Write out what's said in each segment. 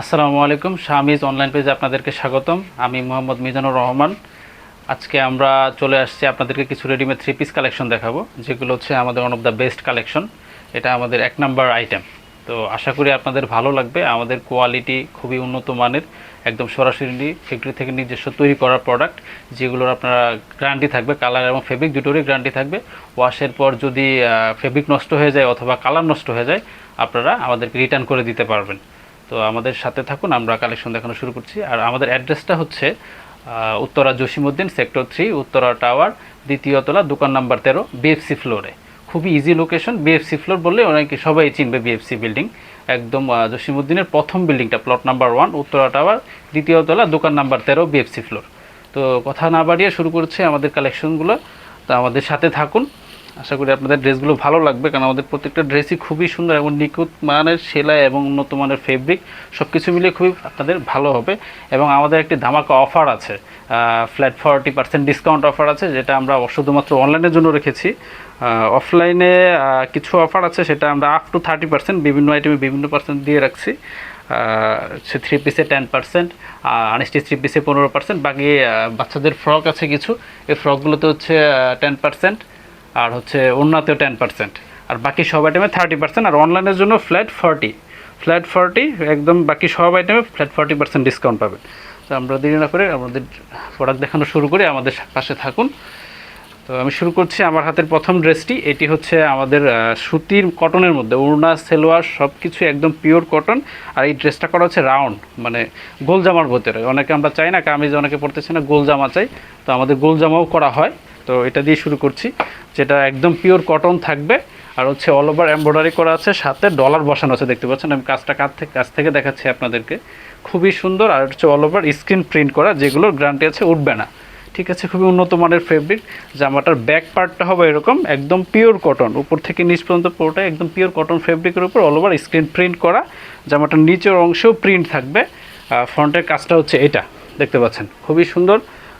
আসসালামু আলাইকুম। শামিজ অনলাইন পেজে আপনাদেরকে স্বাগতম। আমি মোহাম্মদ মিজানুর রহমান। আজকে আমরা চলে আসছি আপনাদেরকে কিছু রেডিমেড থ্রি পিস কালেকশন দেখাবো, যেগুলো হচ্ছে আমাদের one of the best collection. এটা আমাদের এক নাম্বার আইটেম। তো আশা করি আপনাদের ভালো লাগবে। আমাদের কোয়ালিটি খুবই উন্নত মানের, একদম সরাসরি ফ্যাক্টরি থেকে নিজস্ব তৈরি করা প্রোডাক্ট, যেগুলোর আপনারা গ্যারান্টি থাকবে, কালার এবং ফেব্রিক দুটোরই গ্যারান্টি থাকবে। ওয়াশের পর যদি ফেব্রিক নষ্ট হয়ে যায় অথবা কালার নষ্ট হয়ে যায়, আপনারা আমাদেরকে রিটার্ন করে দিতে পারবেন। তো আমাদের সাথে থাকুন, আমরা কালেকশন দেখানো শুরু করছি। আর আমাদের অ্যাড্রেসটা হচ্ছে উত্তরা জসিমউদ্দিন সেক্টর 3, উত্তরা টাওয়ার, দ্বিতীয় তলা, দোকান নাম্বার 13, বিএফসি ফ্লোরে। খুবই ইজি লোকেশন। বিএফসি ফ্লোর বললে অনেকে সবাই চিনবে। বিএফসি বিল্ডিং একদম জসিমউদ্দিনের প্রথম বিল্ডিংটা, প্লট নাম্বার 1, উত্তরা টাওয়ার, দ্বিতীয় তলা, দোকান নাম্বার 13, বিএফসি ফ্লোর। তো কথা না বাড়িয়ে শুরু করছে আমাদের কালেকশনগুলো। তো আমাদের সাথে থাকুন। আশা করি আপনাদের ড্রেসগুলো ভালো লাগবে, কারণ আমাদের প্রত্যেকটা ড্রেসই খুবই সুন্দর এবং নিখুঁত মানের সেলাই এবং উন্নত মানের ফেব্রিক, সব কিছু মিলিয়ে খুবই আপনাদের ভালো হবে। এবং আমাদের একটি ধামাকা অফার আছে, ফ্ল্যাট 40% ডিসকাউন্ট অফার আছে, যেটা আমরা শুধুমাত্র অনলাইনের জন্য রেখেছি। অফলাইনে কিছু অফার আছে, সেটা আমরা আপ টু 30% বিভিন্ন আইটেমে বিভিন্ন পার্সেন্ট দিয়ে রাখছি। সে থ্রি পিসে 10%, আনস্টিচ থ্রি পিসে 15%, বাকি বাচ্চাদের ফ্রক আছে কিছু, এই ফ্রকগুলোতে হচ্ছে 10%, আর হচ্ছে ওড়নাতেও 10%, আর বাকি সব আইটেমে 30%। আর অনলাইনের জন্য ফ্ল্যাট 40 একদম, বাকি সব আইটেমে ফ্ল্যাট 40% ডিসকাউন্ট পাবেন। তো আমরা দেরি না করে আমাদের প্রোডাক্ট দেখানো শুরু করি, আমাদের পাশে থাকুন। তো আমি শুরু করছি আমার হাতের প্রথম ড্রেসটি। এটি হচ্ছে আমাদের সুতির কটনের মধ্যে, ওড়না সেলোয়ার সব কিছু একদম পিওর কটন। আর এই ড্রেসটা করা হচ্ছে রাউন্ড, মানে গোল জামার ভিতরে। অনেকে আমরা চাই না কামিজ, অনেকে পড়তেছে না, গোল জামা চাই, তো আমাদের গোল জামাও করা হয়। তো এটা দিয়ে শুরু করছি, যেটা একদম পিওর কটন থাকবে। আর হচ্ছে অল ওভার এমব্রয়ডারি করা আছে, সাথে ডলার বসানো আছে, দেখতে পাচ্ছেন। আমি কাছ থেকে দেখাচ্ছি আপনাদেরকে, খুবই সুন্দর। আর হচ্ছে অল ওভার স্ক্রিন প্রিন্ট করা, যেগুলোর গ্যারান্টি আছে, উঠবে না। ঠিক আছে, খুবই উন্নত মানের ফেব্রিক। জামাটার ব্যাক পার্টটা হবে এরকম, একদম পিওর কটন, উপর থেকে নিচ পর্যন্ত পুরোটা একদম পিওর কটন ফেব্রিকের উপর অল ওভার স্ক্রিন প্রিন্ট করা। জামাটার নিচের অংশেও প্রিন্ট থাকবে। ফ্রন্টের কাজটা হচ্ছে এটা, দেখতে পাচ্ছেন, খুবই সুন্দর,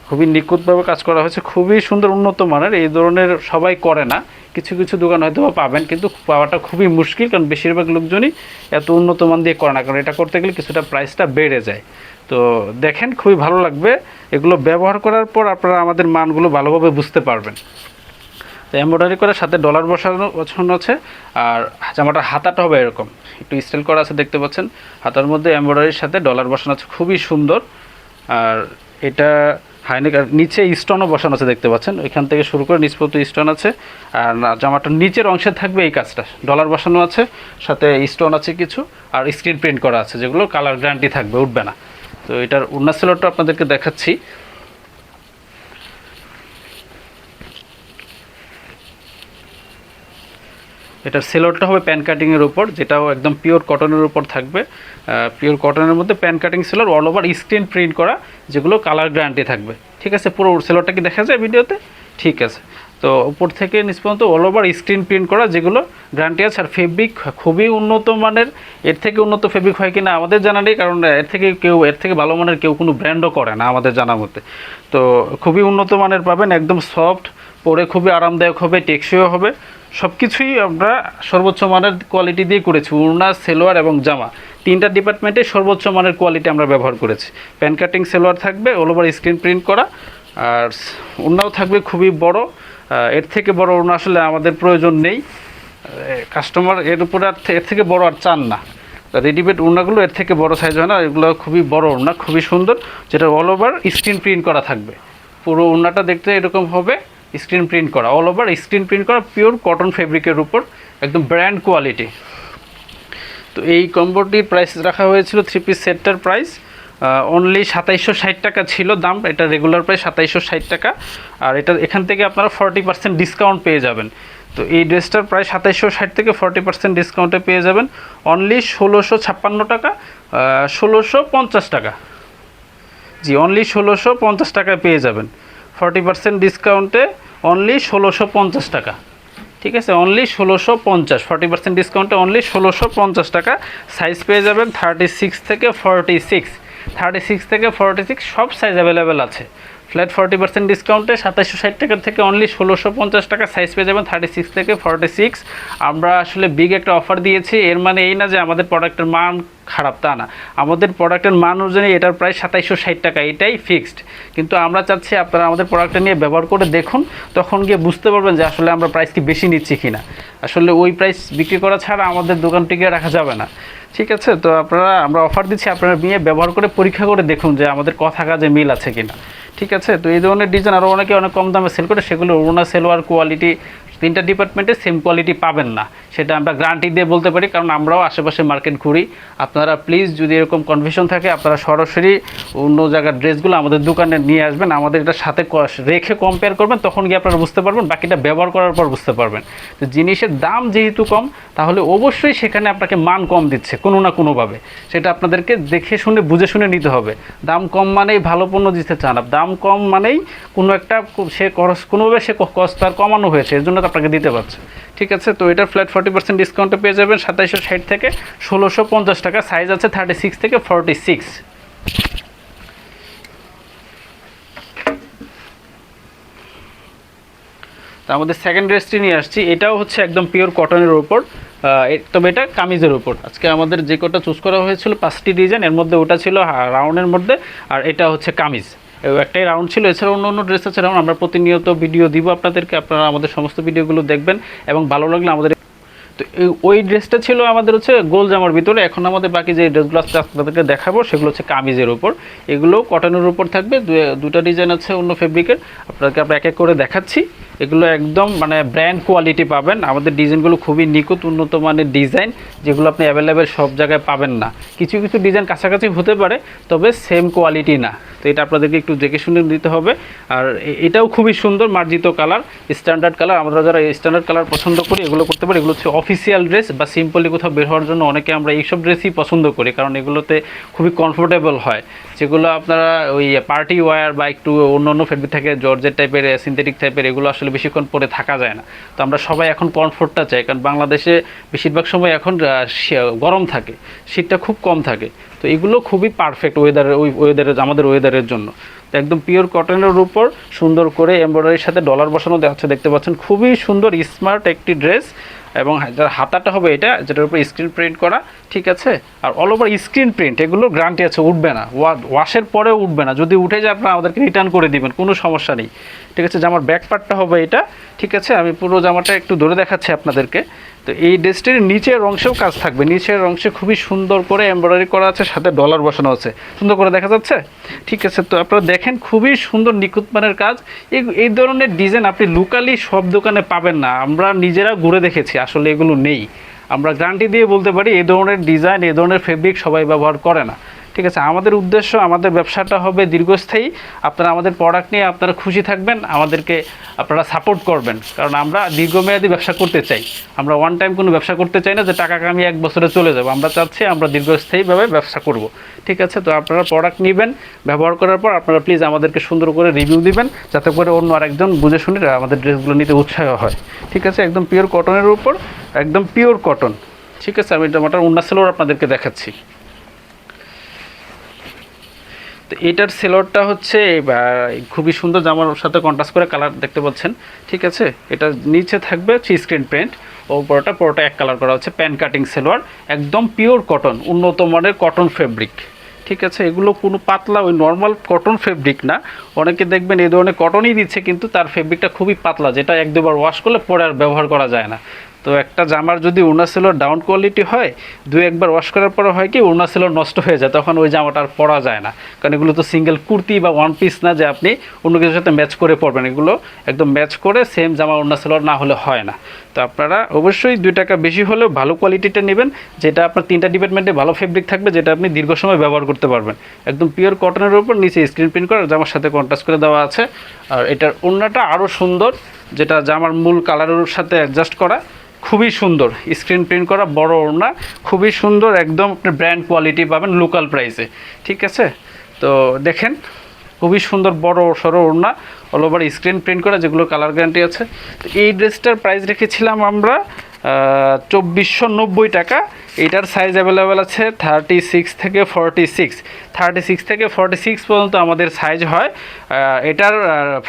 খুবই নিখুঁতভাবে কাজ করা হয়েছে, খুবই সুন্দর, উন্নত মানের। এই ধরনের সবাই করে না, কিছু কিছু দোকান হয়তো পাবেন, কিন্তু পাওয়াটা খুবই মুশকিল, কারণ বেশিরভাগ লোকজনই এত উন্নত মান দিয়ে করে না, কারণ এটা করতে গেলে কিছুটা প্রাইসটা বেড়ে যায়। তো দেখেন, খুবই ভালো লাগবে। এগুলো ব্যবহার করার পর আপনারা আমাদের মানগুলো ভালোভাবে বুঝতে পারবেন। তো এমব্রয়ডারি করার সাথে ডলার বসানো আছে। আর জামাটার হাতাটা হবে এরকম, একটু স্টাইল করা আছে, দেখতে পাচ্ছেন। হাতার মধ্যে এমব্রয়ডারির সাথে ডলার বসানো আছে, খুবই সুন্দর। আর এটা হাইনেক, আর নিচে স্টোনও বসানো আছে, দেখতে পাচ্ছেন। ওইখান থেকে শুরু করে নিচ পর্যন্ত স্টোন আছে। আর জামাটার নিচের অংশে থাকবে এই কাজটা, ডলার বসানো আছে, সাথে স্টোন আছে কিছু, আর স্ক্রিন প্রিন্ট করা আছে, যেগুলো কালার গ্যারান্টি থাকবে, উঠবে না। তো এটার ওড়না সেলোয়ারটা আপনাদেরকে দেখাচ্ছি। এটার সেলোয়ারটা হবে প্যান কাটিংয়ের উপর, যেটাও একদম পিওর কটনের উপর থাকবে। পিওর কটনের মধ্যে pan cutting salwar, all over screen print করা, যেগুলো কালার গ্যারান্টি থাকবে। ঠিক আছে, পুরো সেলোয়ারটা কি দেখা যায় ভিডিওতে? ঠিক আছে। তো উপর থেকে নিচ পর্যন্ত অল ওভার স্ক্রিন প্রিন্ট করা, যেগুলো গ্যারান্টি আছে। আর ফেব্রিক খুবই উন্নত মানের। এর থেকে উন্নত ফেব্রিক হয় কিনা আমাদের জানা নেই, কারণ এর থেকে ভালো মানের কেউ কোনো ব্র্যান্ডও করে না আমাদের জানা মতে। তো খুবই উন্নত মানের পাবেন, একদম সফট, পরে খুবই আরামদায়ক হবে, টেকসইও হবে। সব কিছুই আমরা সর্বোচ্চ মানের কোয়ালিটি দিয়ে করেছি। ওড়না, সেলোয়ার এবং জামা, তিনটা ডিপার্টমেন্টে সর্বোচ্চ মানের কোয়ালিটি আমরা ব্যবহার করেছি। প্যান কাটিং সেলোয়ার থাকবে, অল ওভার স্ক্রিন প্রিন্ট করা, আর ওড়নাও থাকবে খুবই বড়। এর থেকে বড় ওড়না আসলে আমাদের প্রয়োজন নেই, কাস্টমার এর উপরে এর থেকে বড় আর চান না। রেডিমেড ওড়নাগুলো এর থেকে বড় সাইজ হয় না, এগুলো খুবই বড় ওড়না, খুবই সুন্দর, যেটা অল ওভার স্ক্রিন প্রিন্ট করা থাকবে। পুরো ওড়নাটা দেখতে এরকম হবে, স্ক্রিন প্রিন্ট করা, অল ওভার স্ক্রিন প্রিন্ট করা, পিওর কটন ফেব্রিকের উপর, একদম ব্র্যান্ড কোয়ালিটি। তো এই কম্বোটির প্রাইস রাখা হয়েছিল, থ্রি পিস সেটটার প্রাইস অনলি 2760 টাকা ছিল দাম। এটা রেগুলার প্রাইস 2760 টাকা। আর এটা এখান থেকে আপনারা 40% ডিসকাউন্ট পেয়ে যাবেন। তো এই ড্রেসটার প্রায় 2760 থেকে 40% ডিসকাউন্টে পেয়ে যাবেন অনলি 1656 টাকা, 1650 টাকা। জি, অনলি 1650 টাকায় পেয়ে যাবেন 40% ডিসকাউন্টে, অনলি 1650 টাকা। ঠিক আছে, অনলি 1650, 40% ডিসকাউন্টে অনলি 1650 টাকা। সাইজ পেয়ে যাবেন 36 থেকে 46, 36 থেকে 46, সব সাইজ অ্যাভেলেবেল আছে। ফ্ল্যাট 40% ডিসকাউন্টে 2760 টাকা থেকে অনলি 1650 টাকা সাইজ পেয়ে যাবেন 36 থেকে 46। আমরা আসলে বিগ একটা অফার দিয়েছি, এর মানে এই না যে আমাদের প্রোডাক্টের মান খারাপ, তা না। আমাদের প্রোডাক্টের মান অনুযায়ী এটার প্রায় 2760 টাকা, এটাই ফিক্সড। কিন্তু আমরা চাচ্ছি আপনারা আমাদের প্রোডাক্টটা নিয়ে ব্যবহার করে দেখুন, তখন গিয়ে বুঝতে পারবেন যে আসলে আমরা প্রাইস কি বেশি নিচ্ছি কিনা। আসলে ওই প্রাইস বিক্রি করা ছাড়া আমাদের দোকান টিকিয়ে রাখা যাবে না, ঠিক আছে। তো আমরা অফার দিচ্ছি, আপনারা নিয়ে ব্যবহার করে পরীক্ষা করে দেখুন যে আমাদের কথা কাজে মিল আছে কিনা, ঠিক আছে। তো এই ধরনের ডিজাইন আরও অনেকে অনেক কম দামে সেল করে, সেগুলো ওড়না সেলোয়ার কোয়ালিটি তিনটা ডিপার্টমেন্টে সেম কোয়ালিটি পাবেন না, সেটা আমরা গ্যারান্টি দিয়ে বলতে পারি, কারণ আমরাও আশেপাশে মার্কেট ঘুরি। আপনারা প্লিজ যদি এরকম কনফিউশন থাকে, আপনারা সরাসরি অন্য জায়গার ড্রেসগুলো আমাদের দোকানে নিয়ে আসবেন, আমাদের এটার সাথে রেখে কম্পেয়ার করবেন, তখন গিয়ে আপনারা বুঝতে পারবেন, বাকিটা ব্যবহার করার পর বুঝতে পারবেন। তো জিনিসের দাম যেহেতু কম, তাহলে অবশ্যই সেখানে আপনাকে মান কম দিচ্ছে কোনো না কোনোভাবে, সেটা আপনাদেরকে দেখে শুনে বুঝে শুনে নিতে হবে। দাম কম মানেই ভালো পণ্য দিতে চান, দাম কম মানেই কোনো একটা সে কোনোভাবে সে কস্ট তার কমানো হয়েছে, এর জন্য আপনাকে দিতে পারছে, ঠিক আছে। তো এটার ফ্ল্যাট 40% ডিসকাউন্টে পেয়ে যাবেন 2760 থেকে 1650 টাকা, সাইজ আছে 36 থেকে 46। তো আমাদের সেকেন্ড ড্রেসটি নিয়ে আসছি, এটাও হচ্ছে একদম পিওর কটনের উপর, তবে এটা কামিজের উপর। আজকে আমাদের যে কটা চুজ করা হয়েছিল 5টি ডিজাইন, এর মধ্যে ওটা ছিল রাউন্ডের মধ্যে, আর এটা হচ্ছে কামিজ, একটাই রাউন্ড ছিল। এছাড়া অন্য অন্য ড্রেস আছে রাউন্ড, আমরা প্রতিনিয়ত ভিডিও দিব আপনাদেরকে, আপনারা আমাদের সমস্ত ভিডিওগুলো দেখবেন এবং ভালো লাগলে আমাদের। তো ওই ড্রেসটা ছিল আমাদের হচ্ছে গোল জামার ভিতরে। এখন আমাদের বাকি যে ড্রেসগুলো আজকে আপনাদেরকে দেখাবো সেগুলো হচ্ছে কামিজের উপর, এগুলো কটনের উপর থাকবে। দুটা ডিজাইন আছে অন্য ফেব্রিকের, আপনাদেরকে আমরা এক এক করে দেখাচ্ছি। এগুলো একদম মানে ব্র্যান্ড কোয়ালিটি পাবেন, আমাদের ডিজাইনগুলো খুবই নিখুঁত উন্নত মানের ডিজাইন, যেগুলো আপনি অ্যাভেলেবেল সব জায়গায় পাবেন না। কিছু কিছু ডিজাইন কাছাকাছি হতে পারে, তবে সেম কোয়ালিটি না। তো এটা আপনাদেরকে একটু দেখে শুনে দিতে হবে। আর এটাও খুবই সুন্দর মার্জিত কালার, স্ট্যান্ডার্ড কালার। আমরা যারা স্ট্যান্ডার্ড কালার পছন্দ করি এগুলো করতে পারি। এগুলো হচ্ছে অফিসিয়াল ড্রেস বা সিম্পলি কোথাও বের হওয়ার জন্য অনেকে আমরা এইসব ড্রেসই পছন্দ করি, কারণ এগুলোতে খুবই কমফোর্টেবল হয়। যেগুলো আপনারা ওই পার্টি ওয়্যার বা একটু অন্য অন্য ফেব্রিক থাকে, জর্জেট টাইপের, সিনথেটিক টাইপের, এগুলো আসলে বেশিক্ষণ পরে থাকা যায় না। তো আমরা সবাই এখন কমফোর্টটা চাই, কারণ বাংলাদেশে বেশিরভাগ সময় এখন গরম থাকে, শীতটা খুব কম থাকে। তো এগুলো খুবই পারফেক্ট ওয়েদারের আমাদের ওয়েদারের জন্য। তো একদম পিওর কটনের উপর সুন্দর করে এমব্রয়ডারির সাথে ডলার বসানো আছে, দেখতে পাচ্ছেন, খুবই সুন্দর স্মার্ট একটি ড্রেস। এবং যার হাতাটা হবে এটা, যেটার উপর স্ক্রিন প্রিন্ট করা, ঠিক আছে। আর অল ওভার স্ক্রিন প্রিন্ট, এগুলো গ্যারান্টি আছে উঠবে না, ওয়াশের পরেও উঠবে না। যদি উঠে যায় আপনারা আমাদেরকে রিটার্ন করে দিবেন, কোনো সমস্যা নেই, ঠিক আছে। জামার ব্যাক পার্টটা হবে এটা, ঠিক আছে। আমি পুরো জামাটা একটু ধরে দেখাচ্ছি আপনাদেরকে। তো এই ড্রেসটির নিচের অংশেও কাজ থাকবে, নিচের অংশে খুবই সুন্দর করে এমব্রয়ডারি করা আছে, সাথে ডলার বসানো আছে, সুন্দর করে দেখা যাচ্ছে, ঠিক আছে। তো আপনারা দেখেন খুবই সুন্দর নিখুঁত মানের কাজ। এই ধরনের ডিজাইন আপনি লোকালি সব দোকানে পাবেন না, আমরা নিজেরা ঘুরে দেখেছি, আসলে এগুলো নেই। আমরা গ্যারান্টি দিয়ে বলতে পারি এই ধরনের ডিজাইন, এই ধরনের ফেব্রিক সবাই ব্যবহার করে না, ঠিক আছে। আমাদের উদ্দেশ্য, আমাদের ব্যবসাটা হবে দীর্ঘস্থায়ী। আপনারা আমাদের প্রোডাক্ট নিয়ে আপনারা খুশি থাকবেন, আমাদেরকে আপনারা সাপোর্ট করবেন, কারণ আমরা দীর্ঘমেয়াদী ব্যবসা করতে চাই। আমরা ওয়ান টাইম কোনো ব্যবসা করতে চাই না যে টাকা কামিয়ে 1 বছরে চলে যাব। আমরা চাচ্ছি আমরা দীর্ঘস্থায়ীভাবে ব্যবসা করব, ঠিক আছে। তো আপনারা প্রোডাক্ট নেবেন, ব্যবহার করার পর আপনারা প্লিজ আমাদেরকে সুন্দর করে রিভিউ দিবেন, যাতে করে অন্য আরেকজন বুঝে শুনে আমাদের ড্রেসগুলো নিতে উৎসাহ হয়, ঠিক আছে। একদম পিওর কটনের উপর, একদম পিওর কটন, ঠিক আছে। আমি জামাটার ওড়না সেলোয়ার আপনাদেরকে দেখাচ্ছি। তো এটার সেলোয়ারটা হচ্ছে খুবই সুন্দর, জামার সাথে কন্ট্রাস্ট করে কালার দেখতে পাচ্ছেন, ঠিক আছে। এটা নিচে থাকবে হচ্ছে স্ক্রিন প্রিন্ট, পুরোটা এক কালার করা হচ্ছে, প্যান কাটিং সেলোয়ার, একদম পিওর কটন, উন্নত মানের কটন ফেব্রিক, ঠিক আছে। এগুলো কোনো পাতলা ওই নর্মাল কটন ফেব্রিক না। অনেকে দেখবেন এই ধরনের কটনই দিচ্ছে, কিন্তু তার ফেব্রিকটা খুবই পাতলা, যেটা 1-2 বার ওয়াশ করলে পরে আর ব্যবহার করা যায় না। তো একটা জামার যদি ওড়না সেলোয়ার ডাউন কোয়ালিটি হয়, 2-1 বার ওয়াশ করার পরে হয় কি ওড়না সেলোয়ার নষ্ট হয়ে যায়, তখন ওই জামাটা আর পরা যায় না, কারণ এগুলো তো সিঙ্গেল কুর্তি বা ওয়ান পিস না যে আপনি অন্য কিছুর সাথে ম্যাচ করে পরবেন। এগুলো একদম ম্যাচ করে সেম জামা ওড়না সেলোয়ার না হলে হয় না। তো আপনারা অবশ্যই 2 টাকা বেশি হলেও ভালো কোয়ালিটিটা নেবেন, যেটা আপনার 3টা ডিপার্টমেন্টে ভালো ফেব্রিক থাকবে, যেটা আপনি দীর্ঘ সময় ব্যবহার করতে পারবেন। একদম পিওর কটনের উপর নিচে স্ক্রিন প্রিন্ট করা, জামার সাথে কন্ট্রাস্ট করে দেওয়া আছে। আর এটার ওড়নাটা আরও সুন্দর, যেটা জামার মূল কালারের সাথে অ্যাডজাস্ট করা, খুবই সুন্দর স্ক্রিন প্রিন্ট করা, বড় ওড়না, খুবই সুন্দর, একদম আপনি ব্র্যান্ড কোয়ালিটি পাবেন লোকাল প্রাইসে, ঠিক আছে। তো দেখেন খুবই সুন্দর বড় সড়ো ওড়না, অল ওভার স্ক্রিন প্রিন্ট করা, যেগুলো কালার গ্যারান্টি আছে। তো এই ড্রেসটার প্রাইস রেখেছিলাম আমরা 2490 টাকা। এটার সাইজ অ্যাভেলেবেল আছে 36 থেকে 46, 36 থেকে 46 পর্যন্ত আমাদের সাইজ হয়। এটার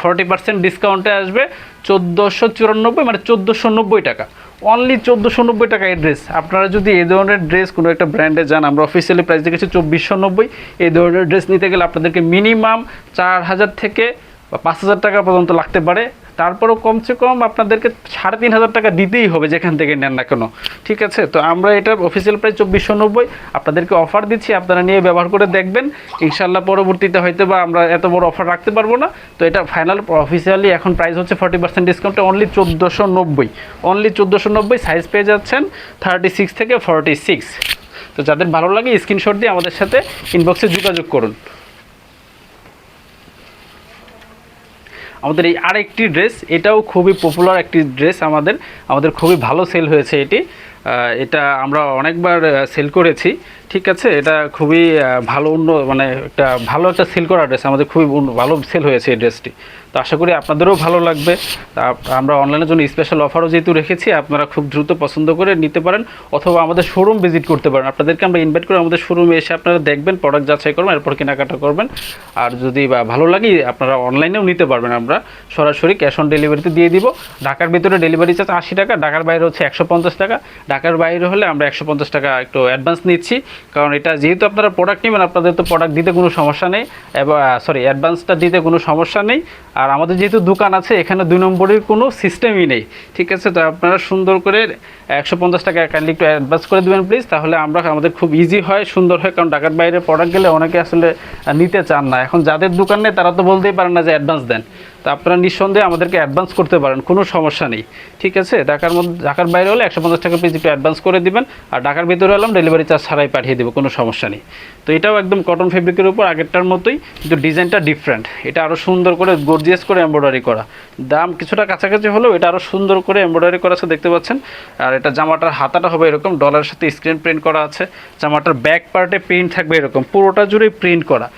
40% ডিসকাউন্টে আসবে 1494, মানে 1490 টাকা, অনলি 1490 টাকা এই ড্রেস। আপনারা যদি এই ধরনের ড্রেস কোনো একটা ব্র্যান্ডে যান, আমরা অফিসিয়ালি প্রাইস দেখেছি 2490, এই ধরনের ড্রেস নিতে গেলে আপনাদেরকে মিনিমাম 4000 থেকে বা 5000 টাকা পর্যন্ত লাগতে পারে। তারপরেও কমসে কম আপনাদেরকে 3500 টাকা দিতেই হবে যেখান থেকে নেন না কেন, ঠিক আছে। তো আমরা এটা অফিসিয়াল প্রাইস 2490 আপনাদেরকে অফার দিচ্ছি, আপনারা নিয়ে ব্যবহার করে দেখবেন। ইনশাল্লাহ পরবর্তীতে হয়তো বা আমরা এত বড় অফার রাখতে পারবো না। তো এটা ফাইনাল অফিসিয়ালি এখন প্রাইস হচ্ছে 40% ডিসকাউন্টে অনলি 1490, অনলি 1490। সাইজ পেয়ে যাচ্ছেন 36 থেকে 46। তো যাদের ভালো লাগে স্ক্রিনশট দিয়ে আমাদের সাথে ইনবক্সে যোগাযোগ করুন। আমাদের এই আরেকটি ড্রেস, এটাও খুবই পপুলার একটি ড্রেস, আমাদের খুবই ভালো সেল হয়েছে এটা আমরা অনেকবার সেল করেছি, ঠিক আছে। এটা খুবই ভালো মানে ভালো একটা সেল করা ড্রেস, আমাদের খুবই ভালো সেল হয়েছে এই ড্রেসটি। তো আশা করি আপনাদেরও ভালো লাগবে। আমরা অনলাইনের জন্য স্পেশাল অফারও যেহেতু রেখেছি, আপনারা খুব দ্রুত পছন্দ করে নিতে পারেন, অথবা আমাদের শোরুম ভিজিট করতে পারেন। আপনাদেরকে আমরা ইনভাইট করে আমাদের শোরুমে এসে আপনারা দেখবেন, প্রোডাক্ট যাচাই করবেন, এরপর কেনাকাটা করবেন। আর যদি ভালো লাগে আপনারা অনলাইনেও নিতে পারবেন, আমরা সরাসরি ক্যাশ অন ডেলিভারিতে দিয়ে দিব। ঢাকার ভিতরে ডেলিভারি চার্জ 80 টাকা, ঢাকার বাইরে হচ্ছে 150 টাকা। ঢাকার বাইরে হলে আমরা 150 টাকা একটু অ্যাডভান্স নিচ্ছি, কারণ এটা যেহেতু আপনারা প্রোডাক্ট নেবেন, আপনাদের তো প্রোডাক্ট দিতে কোনো সমস্যা নেই, অ্যাডভান্সটা দিতে কোনো সমস্যা নেই। আর আমাদের যেহেতু দোকান আছে, এখানে 2 নম্বরের কোনো সিস্টেমই নেই, ঠিক আছে। তো আপনারা সুন্দর করে 150 টাকা কাইন্ডলি একটু অ্যাডভান্স করে দেবেন প্লিজ, তাহলে আমাদের খুব ইজি হয়, সুন্দর হয়। কারণ ঢাকার বাইরে প্রোডাক্ট গেলে অনেকে আসলে নিতে চান না। এখন যাদের দোকান নেই তারা তো বলতেই পারেন না যে অ্যাডভান্স দেন। তো আপনারা নিঃসন্দেহে আমাদেরকে অ্যাডভান্স করতে পারেন, কোনো সমস্যা নেই, ঠিক আছে। ঢাকার বাইরে হলে 150 টাকা প্লিজ একটু অ্যাডভান্স করে দিবেন, আর ঢাকার ভিতরে হলাম ডেলিভারি চার্জ ছাড়াই পাঠিয়ে দেবো, কোনো সমস্যা নেই। তো এটাও একদম কটন ফেব্রিকের উপর আগেরটার মতোই, কিন্তু ডিজাইনটা ডিফারেন্ট। এটা আরও সুন্দর করে গর্জিয়াস করে এমব্রয়ডারি করা, দাম কিছুটা কাছাকাছি হলেও এটা আরও সুন্দর করে এমব্রয়ডারি করা আছে, দেখতে পাচ্ছেন। আর এটা জামাটার হাতাটা হবে এরকম ডলারের সাথে স্ক্রিন প্রিন্ট করা আছে, জামাটার ব্যাক পার্টে প্রিন্ট থাকবে এরকম, পুরোটা জুড়েই প্রিন্ট করা।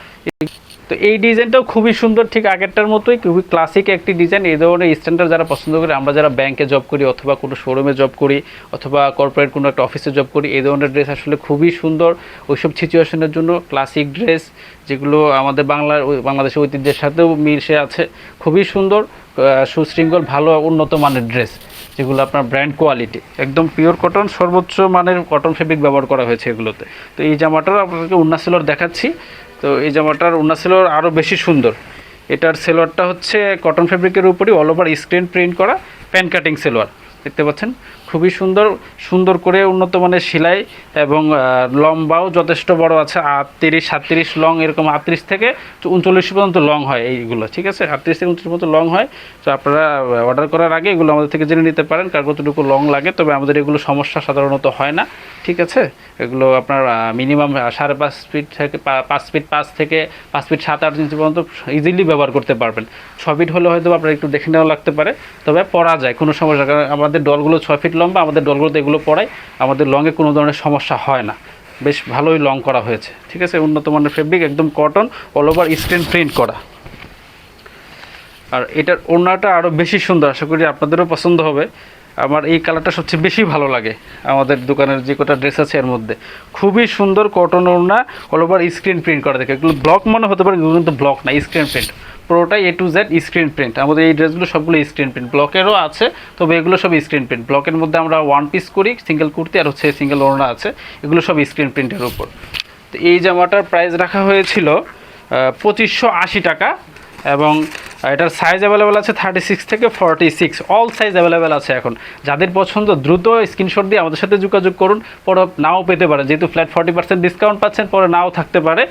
তো এই ডিজাইনটাও খুবই সুন্দর, ঠিক আগেরটার মতোই, খুবই ক্লাসিক একটি ডিজাইন। এই ধরনের স্ট্যান্ডার্ড যারা পছন্দ করি, আমরা যারা ব্যাংকে জব করি, অথবা কোনো শোরুমে জব করি, অথবা কর্পোরেট কোনো একটা অফিসে জব করি, এই ধরনের ড্রেস আসলে খুবই সুন্দর ওইসব সিচুয়েশনের জন্য। ক্লাসিক ড্রেস যেগুলো আমাদের বাংলাদেশের ঐতিহ্যের সাথেও মিশে আছে, খুবই সুন্দর সুশৃঙ্খল ভালো উন্নত মানের ড্রেস, যেগুলো আপনার ব্র্যান্ড কোয়ালিটি, একদম পিওর কটন, সর্বোচ্চ মানের কটন ফেব্রিক ব্যবহার করা হয়েছে এগুলোতে। তো এই জামাটার আপনাদেরকে উন্না সেলোয়ার দেখাচ্ছি। তো এই জামাটার উন্না সেলোয়ার আরও বেশি সুন্দর। এটার সেলোয়ারটা হচ্ছে কটন ফেব্রিকের উপরই অল ওভার স্ক্রিন প্রিন্ট করা প্যান কাটিং সেলোয়ার, দেখতে পাচ্ছেন, খুবই সুন্দর করে উন্নত মানের সেলাই, এবং লম্বাও যথেষ্ট বড় আছে, 38-37 লং, এরকম 38 থেকে 39 পর্যন্ত লং হয় এইগুলো, ঠিক আছে। 38 থেকে 39 পর্যন্ত লং হয়। তো আপনারা অর্ডার করার আগে এগুলো আমাদের থেকে জেনে নিতে পারেন কার কতটুকু লং লাগে। তবে আমাদের এগুলো সমস্যা সাধারণত হয় না, ঠিক আছে। এগুলো আপনার মিনিমাম 5.5 ফিট থেকে 5 ফিট 5 থেকে 5 ফিট 7-8 ইঞ্চি পর্যন্ত ইজিলি ব্যবহার করতে পারবেন। 6 ফিট হলে হয়তো আপনার একটু দেখে নেওয়া লাগতে পারে, তবে পরা যায়, কোনো সমস্যা। কারণ আমাদের ডলগুলো 6 ফিট লম্বা, আমাদের ডলগুলোতে এগুলো পড়ায়, আমাদের লংয়ে কোনো ধরনের সমস্যা হয় না, বেশ ভালোই লং করা হয়েছে, ঠিক আছে। উন্নত মানের ফেব্রিক, একদম cotton, all over screen print করা। আর এটার ওড়নাটা আরও বেশি সুন্দর, আশা করি আপনাদেরও পছন্দ হবে। আমার এই কালারটা সবচেয়ে বেশি ভালো লাগে আমাদের দোকানের যে কটা ড্রেস আছে এর মধ্যে। খুবই সুন্দর কটন ওড়না, অল ওভার স্ক্রিন প্রিন্ট করা, দেখে এগুলো ব্লক মনে হতে পারে, এগুলো কিন্তু ব্লক না, স্ক্রিন প্রিন্ট, পুরোটাই A to Z screen print. আমাদের এই ড্রেসগুলো সবগুলো স্ক্রিন প্রিন্ট, ব্লকেরও আছে, তবে এগুলো সব স্ক্রিন প্রিন্ট। ব্লকের মধ্যে আমরা ওয়ান পিস করি, সিঙ্গেল কুর্তি, আর হচ্ছে সিঙ্গেল ওড়না আছে, এগুলো সব স্ক্রিন প্রিন্টের উপর। তো এই জামাটার প্রাইস রাখা হয়েছিল 2580 টাকা, এবং এটার সাইজ অ্যাভেলেবেল আছে 36 থেকে 46, অল সাইজ অ্যাভেলেবেল আছে। এখন যাদের পছন্দ দ্রুত স্ক্রিনশট দিয়ে আমাদের সাথে যোগাযোগ করুন, পরে নাও পেতে পারেন, যেহেতু ফ্ল্যাট 40% ডিসকাউন্ট পাচ্ছেন, পরে নাও থাকতে পারে।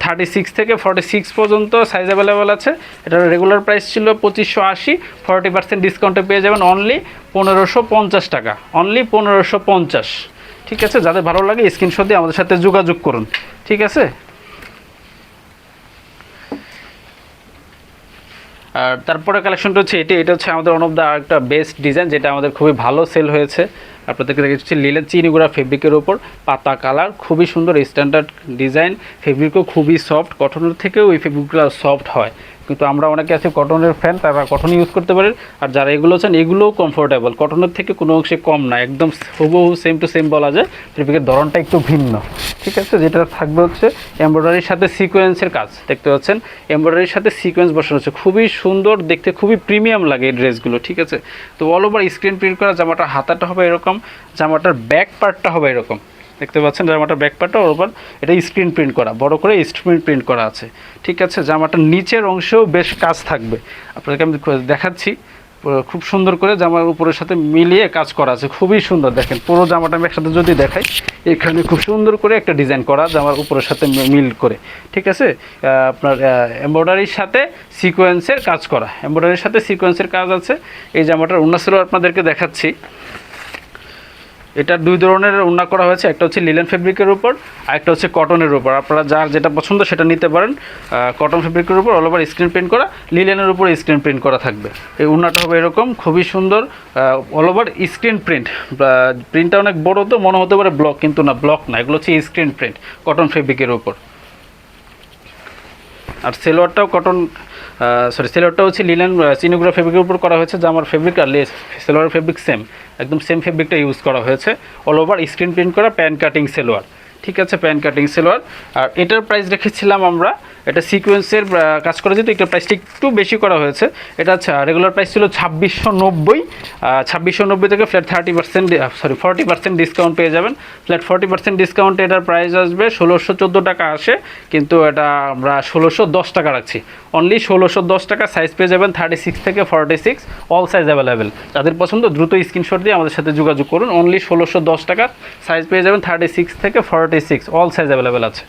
36 থেকে 46 পর্যন্ত সাইজ অ্যাভেলেবেল আছে। এটার রেগুলার প্রাইস ছিল 2580, 40% ডিসকাউন্টে পেয়ে যাবেন অনলি 1550 টাকা, অনলি 1550, ঠিক আছে। যাদের ভালো লাগে স্ক্রিনশট দিয়ে আমাদের সাথে যোগাযোগ করুন, ঠিক আছে। আর তারপরে কালেকশনটা হচ্ছে এটা হচ্ছে আমাদের ওয়ান অফ দ্য আরেকটা বেস্ট ডিজাইন, যেটা আমাদের খুবই ভালো সেল হয়েছে। আপনাদেরকে দেখাচ্ছি লিলেন চিনিগুড়া ফেব্রিকের ওপর পাতা কালার, খুবই সুন্দর স্ট্যান্ডার্ড ডিজাইন। ফেব্রিকও খুবই সফট, কটনের থেকেও এই ফেব্রিকগুলো সফট হয়, কিন্তু আমরা অনেকে আছে কটনের ফ্যান, তারা কটন ইউজ করতে পারেন। আর যারা এগুলো চান এগুলোও কমফোর্টেবল, কটনের থেকে কোনো অংশে কম না, একদম হুবহু সেম টু সেম বলা যায়। ফেব্রিকের ধরনটা একটু ভিন্ন, ঠিক আছে। যেটা থাকবে হচ্ছে এমব্রয়ডারির সাথে সিকোয়েন্সের কাজ, দেখতে পাচ্ছেন এমব্রয়ডারির সাথে সিকোয়েন্স বসানো হচ্ছে, খুবই সুন্দর দেখতে, খুবই প্রিমিয়াম লাগে এই ড্রেসগুলো, ঠিক আছে। তো অল ওভার স্ক্রিন প্রিন্ট করা, জামাটার হাতাটা হবে এরকম, জামাটার ব্যাক পার্টটা হবে এরকম, দেখতে পাচ্ছেন জামাটার ব্যাক পার্টটা ওভার এটা স্ক্রিন প্রিন্ট করা, বড় করে স্ক্রিন প্রিন্ট করা আছে, ঠিক আছে। জামাটার নিচের অংশেও বেশ কাজ থাকবে, আপনাদেরকে আমি দেখাচ্ছি। খুব সুন্দর করে জামার উপরের সাথে মিলিয়ে কাজ করা আছে, খুবই সুন্দর। দেখেন পুরো জামাটা আমি একসাথে যদি দেখাই, এখানে খুব সুন্দর করে একটা ডিজাইন করা জামার উপরের সাথে মিল করে, ঠিক আছে। আপনার এমব্রয়ডারির সাথে সিকোয়েন্সের কাজ করা, এমব্রয়ডারির সাথে সিকোয়েন্সের কাজ আছে। এই জামাটার ওড়না ছিল আপনাদেরকে দেখাচ্ছি। এটা দুই ধরনের ওড়না করা হয়েছে, একটা হচ্ছে লিলেন ফেব্রিকের উপর, আর একটা হচ্ছে কটনের উপর। আপনারা যার যেটা পছন্দ সেটা নিতে পারেন। কটন ফেব্রিকের উপর অল ওভার স্ক্রিন প্রিন্ট করা, লিলেনের উপর স্ক্রিন প্রিন্ট করা থাকবে। এই ওড়নাটা হবে এরকম, খুবই সুন্দর অল ওভার স্ক্রিন প্রিন্ট। প্রিন্টটা অনেক বড়, তো মনে হতে পারে ব্লক, কিন্তু না, ব্লক না, এগুলো হচ্ছে স্ক্রিন প্রিন্ট কটন ফেব্রিকের উপর। আর সেলোয়ারটাও কটন, সেলোয়ারটা হচ্ছে লিলেন চিনিগুড়া ফেব্রিকের উপর করা হয়েছে। জামার ফেব্রিক আর সেলোয়ার ফেব্রিক সেম, একদম সেম ফেব্রিকটা ইউজ করা হয়েছে। অল ওভার স্ক্রিন প্রিন্ট করা প্যান কাটিং সেলোয়ার, ঠিক আছে, প্যান কাটিং সেলোয়ার। আর এটার প্রাইস রেখেছিলাম আমরা, এটা সিকোয়েন্সের কাজ করা যেত, এটা প্রাইসটা একটু বেশি করা হয়েছে। এটা আচ্ছা রেগুলার প্রাইস ছিল 2690, 2690 থেকে ফ্ল্যাট 40% ডিসকাউন্ট পেয়ে যাবেন। ফ্ল্যাট 40% ডিসকাউন্টে এটার প্রাইস আসবে 1614 টাকা আসে, কিন্তু এটা আমরা 1610 টাকা রাখছি। অনলি 1610 টাকা, সাইজ পেয়ে যাবেন 36 থেকে 46, অল সাইজ অ্যাভেলেবেল। যাদের পছন্দ দ্রুত স্ক্রিনশট দিয়ে আমাদের সাথে যোগাযোগ করুন। অনলি 1610 টাকা, সাইজ পেয়ে যাবেন 36 থেকে 46, অল সাইজ অ্যাভেলেবেল আছে।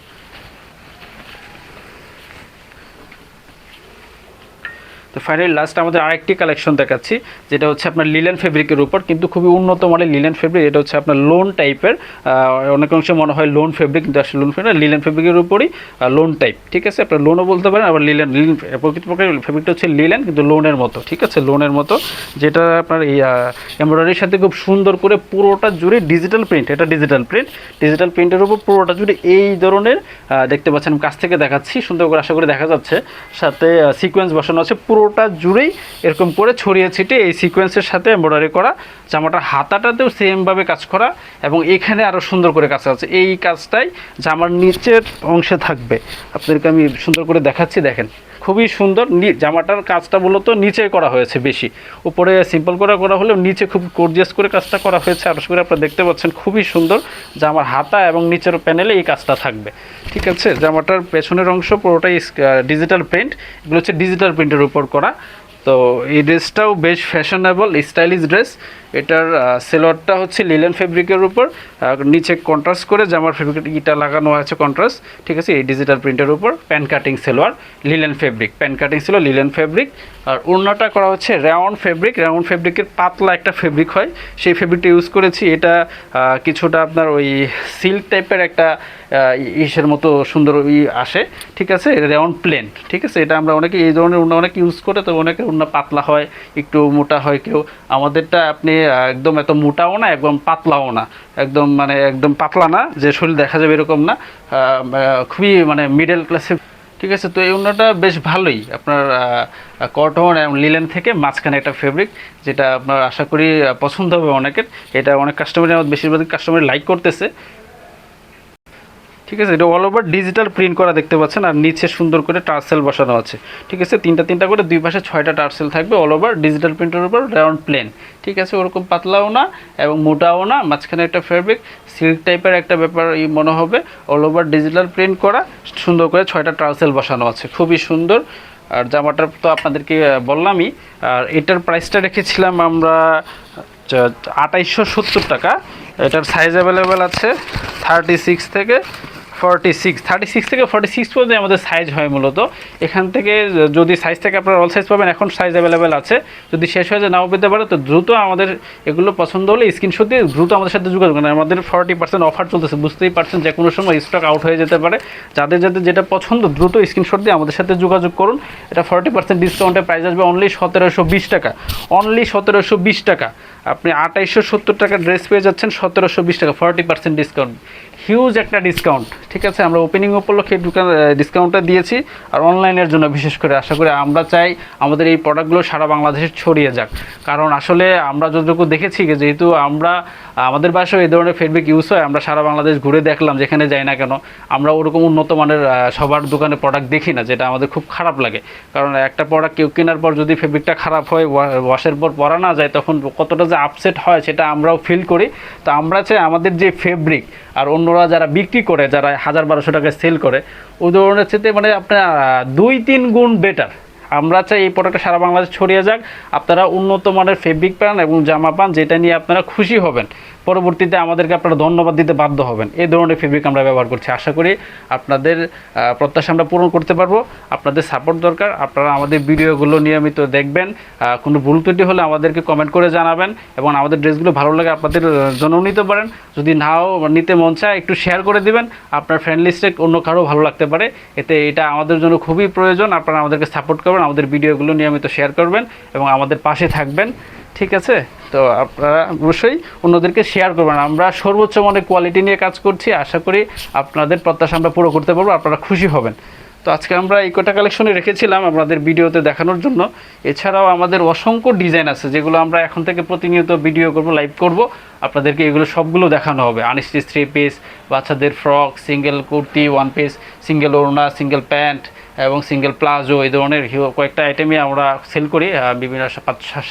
তো ফাইনালি লাস্ট আমাদের আরেকটি কালেকশন দেখাচ্ছি, যেটা হচ্ছে আপনার লিলেন ফেব্রিকের উপর, কিন্তু খুবই উন্নত মানের লিলেন ফেব্রিক। এটা হচ্ছে আপনার লোন টাইপের, অনেক অংশে মনে হয় লোন ফেব্রিক, কিন্তু আসলে লোন ফেব্রিক, লিলেন ফেব্রিকের উপরই লোন টাইপ, ঠিক আছে। আপনার লোনও বলতে পারেন, আবার লিলেন প্রকৃতপক্ষে ফেব্রিকটা হচ্ছে লিলেন, কিন্তু লোনের মতো, ঠিক আছে, লোনের মতো। যেটা আপনার এই এমব্রয়ডারির সাথে খুব সুন্দর করে পুরোটা জুড়ে ডিজিটাল প্রিন্ট, এটা ডিজিটাল প্রিন্টের উপর পুরোটা জুড়ে এই ধরনের দেখতে পাচ্ছেন, কাছ থেকে দেখাচ্ছি সুন্দর করে, আশা করি দেখা যাচ্ছে। সাথে সিকোয়েন্স বসানো আছে পুরোটা জুড়েই, এরকম করে ছড়িয়ে ছিটিয়ে এই সিকোয়েন্সের সাথে এমব্রয়ডারি করা। জামাটার হাতাটাতেও সেমভাবে কাজ করা, এবং এখানে আরও সুন্দর করে কাজ আছে। এই কাজটাই জামার নিচের অংশে থাকবে, আপনাদেরকে আমি সুন্দর করে দেখাচ্ছি। দেখেন খুবই সুন্দর, জামাটার কাজটা মূলত নিচে করা হয়েছে বেশি, উপরে সিম্পল করা হলেও নিচে খুব গর্জিয়াস করে কাজটা করা হয়েছে। আশা করি আপনারা দেখতে পাচ্ছেন, খুবই সুন্দর। জামার হাতা এবং নিচের প্যানেলে এই কাজটা থাকবে, ঠিক আছে। জামাটার পেছনের অংশ পুরোটাই ডিজিটাল প্রিন্ট, এগুলো হচ্ছে ডিজিটাল প্রিন্টের উপর করা। তো এই ড্রেসটাও বেশ ফ্যাশনেবল স্টাইলিশ ড্রেস। এটার সেলোয়ারটা হচ্ছে লিলেন ফেব্রিকের উপর, নিচে কন্ট্রাস্ট করে জামার ফেব্রিক ইটা লাগানো আছে কন্ট্রাস্ট, ঠিক আছে। এই ডিজিটাল প্রিন্টের উপর pan cutting salwar, linen fabric, pan cutting ছিল লিলেন ফেব্রিক। আর ওড়নাটা করা হচ্ছে রাউন্ড ফেব্রিকের পাতলা একটা ফেব্রিক হয়, সেই ফেব্রিকটা ইউজ করেছি। এটা কিছুটা আপনার ওই সিল্ক টাইপের একটা ইসের মতো সুন্দর আসে, ঠিক আছে, রাউন্ড প্লেন, ঠিক আছে। এটা আমরা অনেকে এই ধরনের ওড়না অনেক ইউজ করে, তো অনেকের ওড়না পাতলা হয়, একটু মোটা হয় কেউ। আমাদেরটা আপনি একদম এত মোটাও না, একদম পাতলাও না, একদম পাতলা না যে শরীর দেখা যাবে এরকম না, খুবই মিডল ক্লাসের, ঠিক আছে। তো এই ওড়নাটা বেশ ভালোই, আপনার কটন এবং লিলেন থেকে মাঝখানে একটা ফেব্রিক, যেটা আপনার আশা করি পছন্দ হবে অনেকের। এটা অনেক কাস্টমার, বেশিরভাগ কাস্টমার লাইক করতেছে, ঠিক আছে। এটা অল ওভার ডিজিটাল প্রিন্ট করা দেখতে পাচ্ছেন, আর নিচে সুন্দর করে টার্সেল বসানো আছে, ঠিক আছে। তিনটা করে দুই পাশে 6টা টার্সেল থাকবে, অল ওভার ডিজিটাল প্রিন্টের উপর রাউন্ড প্লেন, ঠিক আছে। ওরকম পাতলাও না এবং মোটাও না, মাঝখানে একটা ফেব্রিক সিল্ক টাইপের একটা ব্যাপার মনে হবে। অল ওভার ডিজিটাল প্রিন্ট করা, সুন্দর করে 6টা টার্সেল বসানো আছে, খুবই সুন্দর। আর জামাটার তো আপনাদেরকে বললামই। আর এটার প্রাইসটা রেখেছিলাম আমরা 2870 টাকা। এটার সাইজ অ্যাভেলেবেল আছে 36 থেকে 46 পর্যন্ত আমাদের সাইজ হয় মূলত। এখান থেকে যদি সাইজ থেকে আপনারা অল সাইজ পাবেন, এখন সাইজ অ্যাভেলেবেল আছে। যদি শেষ হয়ে যায় নাও পেতে পারে, তো দ্রুত আমাদের এগুলো পছন্দ হলে স্ক্রিনশট দিয়ে দ্রুত আমাদের সাথে যোগাযোগ করেন। আমাদের 40% অফার চলতেছে, বুঝতেই পারছেন, যে কোনো সময় স্টক আউট হয়ে যেতে পারে। যাদের যেটা পছন্দ দ্রুত স্ক্রিনশট দিয়ে আমাদের সাথে যোগাযোগ করুন। এটা 40% ডিসকাউন্টের প্রাইস আসবে অনলি 1720 টাকা, অনলি 1720 টাকা। আপনি 2870 টাকা ড্রেস পেয়ে যাচ্ছেন 1720 টাকা, 40% ডিসকাউন্ট, হিউজ একটা ডিসকাউন্ট। ঠিক আছে, আমরা ওপেনিং উপলক্ষে ডিসকাউন্টটা দিয়েছি, আর অনলাইনের জন্য বিশেষ করে আশা করি আমরা চাই আমাদের এই প্রোডাক্টগুলো সারা বাংলাদেশে ছড়িয়ে যাক। কারণ আসলে আমরা যতটুকু দেখেছি যেহেতু আমাদের বাসায় এই ধরনের ফেব্রিক ইউজ হয়, আমরা সারা বাংলাদেশ ঘুরে দেখলাম, যেখানে যাই না কেন আমরা ওরকম উন্নত মানের সবার দোকানে প্রোডাক্ট দেখি না, যেটা আমাদের খুব খারাপ লাগে। কারণ একটা প্রোডাক্ট কেউ কেনার পর যদি ফেব্রিকটা খারাপ হয়, ওয়াশের পর পরা না যায়, তখন কতটা যে আপসেট হয় সেটা আমরাও ফিল করি। তো আমরা চাই আমাদের যে ফেব্রিক আর অন্যরা যারা বিক্রি করে, যারা 1000-1200 টাকায় সেল করে, ওই ধরনের চেয়ে মানে আপনার 2-3 গুণ বেটার। আমরা চাই এই প্রোডাক্টটা সারা বাংলাদেশ ছড়িয়ে যাক, আপনারা উন্নত মানের ফেব্রিক পান এবং জামা পান, যেটা নিয়ে আপনারা খুশি হবেন, পরবর্তীতে আমাদেরকে আপনারা ধন্যবাদ দিতে বাধ্য হবেন। এই ধরনের ফেব্রিক আমরা ব্যবহার করছি। আশা করি আপনাদের প্রত্যাশা আমরা পূরণ করতে পারবো। আপনাদের সাপোর্ট দরকার, আপনারা আমাদের ভিডিওগুলো নিয়মিত দেখবেন, কোনো ভুল ত্রুটি হলে আমাদেরকে কমেন্ট করে জানাবেন, এবং আমাদের ড্রেসগুলো ভালো লাগে আপনাদের জন্যও নিতে পারেন। যদি নাও নিতে মন চায় একটু শেয়ার করে দিবেন, আপনার ফ্রেন্ড লিস্টে অন্য কারো ভালো লাগতে পারে, এতে এটা আমাদের জন্য খুবই প্রয়োজন। আপনারা আমাদেরকে সাপোর্ট করবেন, আমাদের ভিডিওগুলো নিয়মিত শেয়ার করবেন এবং আমাদের পাশে থাকবেন। ঠিক আছে, তো আপনারা অবশ্যই অন্যদেরকে শেয়ার করবেন। আমরা সর্বোচ্চ মানের কোয়ালিটি নিয়ে কাজ করছি, আশা করি আপনাদের প্রত্যাশা আমরা পুরো করতে পারবো, আপনারা খুশি হবেন। তো আজকে আমরা এই কটা কালেকশনে রেখেছিলাম আপনাদের ভিডিওতে দেখানোর জন্য। এছাড়াও আমাদের অসংখ্য ডিজাইন আছে, যেগুলো আমরা এখন থেকে প্রতিনিয়ত ভিডিও করব, লাইভ করব, আপনাদেরকে এগুলো সবগুলো দেখানো হবে। আনস্টিচ 3 পিস, বাচ্চাদের frock, single kurti, 1 piece, single ওড়না, সিঙ্গেল প্যান্ট এবং সিঙ্গেল প্লাজো, এই ধরনের কয়েকটা আইটেমই আমরা সেল করি। বিভিন্ন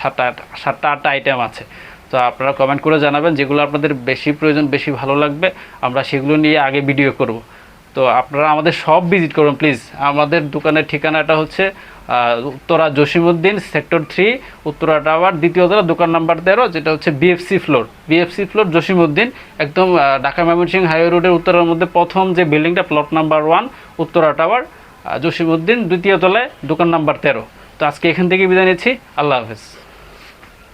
7-8টা আইটেম আছে। তো আপনারা কমেন্ট করে জানাবেন যেগুলো আপনাদের বেশি প্রয়োজন, বেশি ভালো লাগবে, আমরা সেগুলো নিয়ে আগে ভিডিও করব। তো আপনারা আমাদের সব ভিজিট করুন প্লিজ। আমাদের দোকানের ঠিকানাটা হচ্ছে উত্তরা জসিমউদ্দিন, সেক্টর 3, উত্তরা টাওয়ার, 2য় তলা, দোকান নাম্বার 13, যেটা হচ্ছে বিএফসি ফ্লোর জসিমউদ্দিন, একদম ঢাকা ময়মনসিংহ হাইওয়ে রোডের উত্তরার মধ্যে প্রথম যে বিল্ডিংটা, plot number 1, Uttara tower, Jasimuddin, 2য় তলায়, দোকান নাম্বার 13। তো আজকে এখান থেকে বিদায় নিচ্ছি, আল্লাহ হাফেজ।